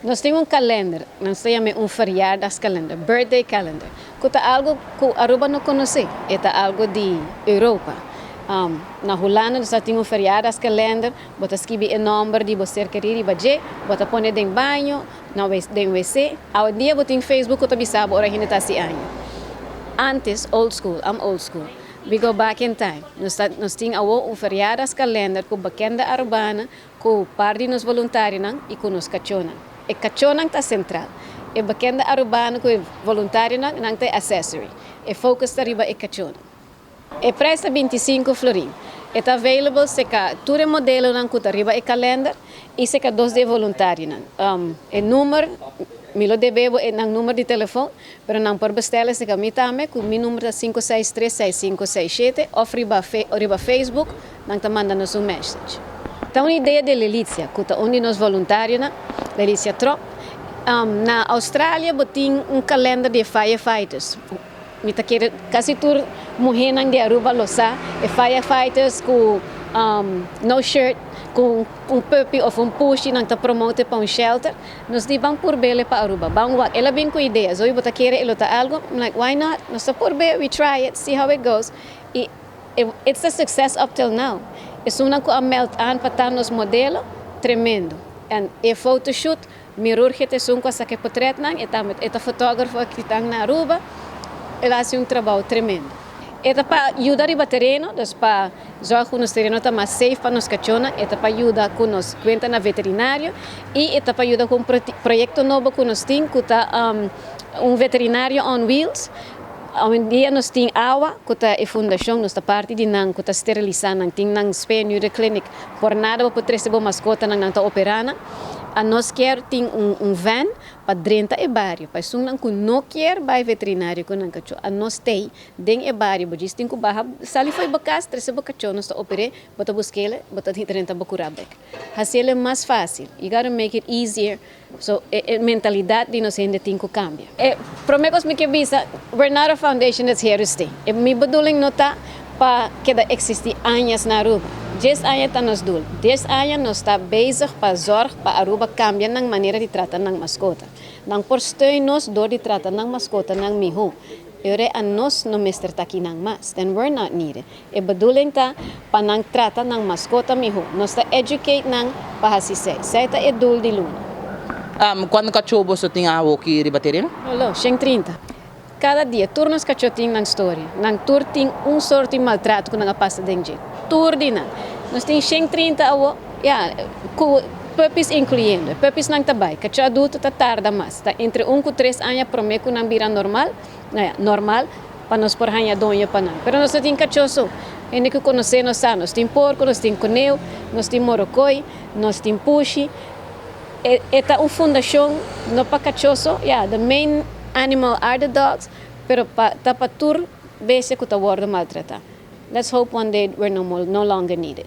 Nós temos calendar, nós temos verjaardagskalender, Birthday Calender. Que é algo que Aruba não conhece, é algo de Europa. Na Holanda nós temos verjaardagskalender, você escreve o número de você querer ir baje, você põe dentro do banho, dentro do WC. Ao dia você tem Facebook, você sabe a gente está esse ano. Antes, old school, I'm old school. We go back in time. Nós tínhamos verjaardagskalender com bekende Arubana, com parte dos voluntários e com os cachonan. E cachonan está central. E bekende Arubana com voluntários não tem accessory. E focus arriba e cachonan. E preço 25 florin. Está available se ka todo modelo não custa arriba e calendar e se ka dos de voluntários. O número me lo debebo en número de telefone, pero não por bestellen se kami tame, com meu número é 5636567, ou riba Facebook, não te manda nos message. Então, a ideia de Lelicia, que é onde nós voluntários, Lelicia Trop, na Austrália, tem calendar de firefighters. Me tá querendo, quase tudo mulher de Aruba lo sabe, firefighters com no shirt, com puppy ou push, não está promote para shelter, nós vamos por bele para Aruba. Ela vem com ideias, hoje você quer ele algo, I'm like, why not? Nós está por bele, we try it, see how it goes. E it's a success up till now. É uma que a melt para estar nos modelos, tremendo. E photoshoot, mirror que é uma coisa que portrait não, é fotógrafo que está na Aruba, ele faz trabalho tremendo. É para ajudar o terreno, para jogar com os terrenos mais safe para nos cachorros, é para ajudar com nos conta na veterinário e é para ajudar com um projeto novo que nós temos, que está veterinário on wheels. Hoje em dia nós temos água, que é a fundação, nós parte de nang, que está esterilizando, nang tem nang spare de clinic, por nada para trazer uma mascota nang está operando. A nós quer tem van para dentro do bairro, para isso não quer vai veterinário com não cachorro. A nós tem dentro do bairro, porque tem que barra, sali foi bacas, três cachorro nós operei, bota busquele, bota dentro da curar back. Assim é mais fácil. You gotta make it easier. So a mentalidade de nós ainda tem que cambiar. Prometo me que visa, we're not a foundation that's here to stay. Me bedoeling não tá para que existir anos na Aruba. 10 anos está nos dul. 10 anos nós está bezig para zorg para Aruba cambiar na maneira de tratar na mascota. Não por steun nos door de tratar na mascota na miho. Ere a nós não mestre tá aqui nang mas. Then we're not needed. E bedoeling tá para nang trata na mascota miho. Nós está educate nang para assistir. Sai tá dul de luna. Quando cachorro você tem água aqui de bateria? Olha, 30. Cada dia, turnos cachorrinhos na história. Nang tur tem sorte de maltrato que não passa dentro. Tur de nang. Nós temos 130 com puppies incluindo. Puppies não trabalham. Cachorro adulto está tarda mais. Tá entre 1 e 3 anos prometo que não vira normal. Normal para nós por ranha donha para não. Mas nós temos cachorro. Ainda que conhecer nós temos porco, nós temos coneiro, nós temos morocoi, nós temos puxi. Esta fundação não para cachorro. The main animal are the dogs, pero para tur base que está maltratado. Let's hope one day we're no longer needed.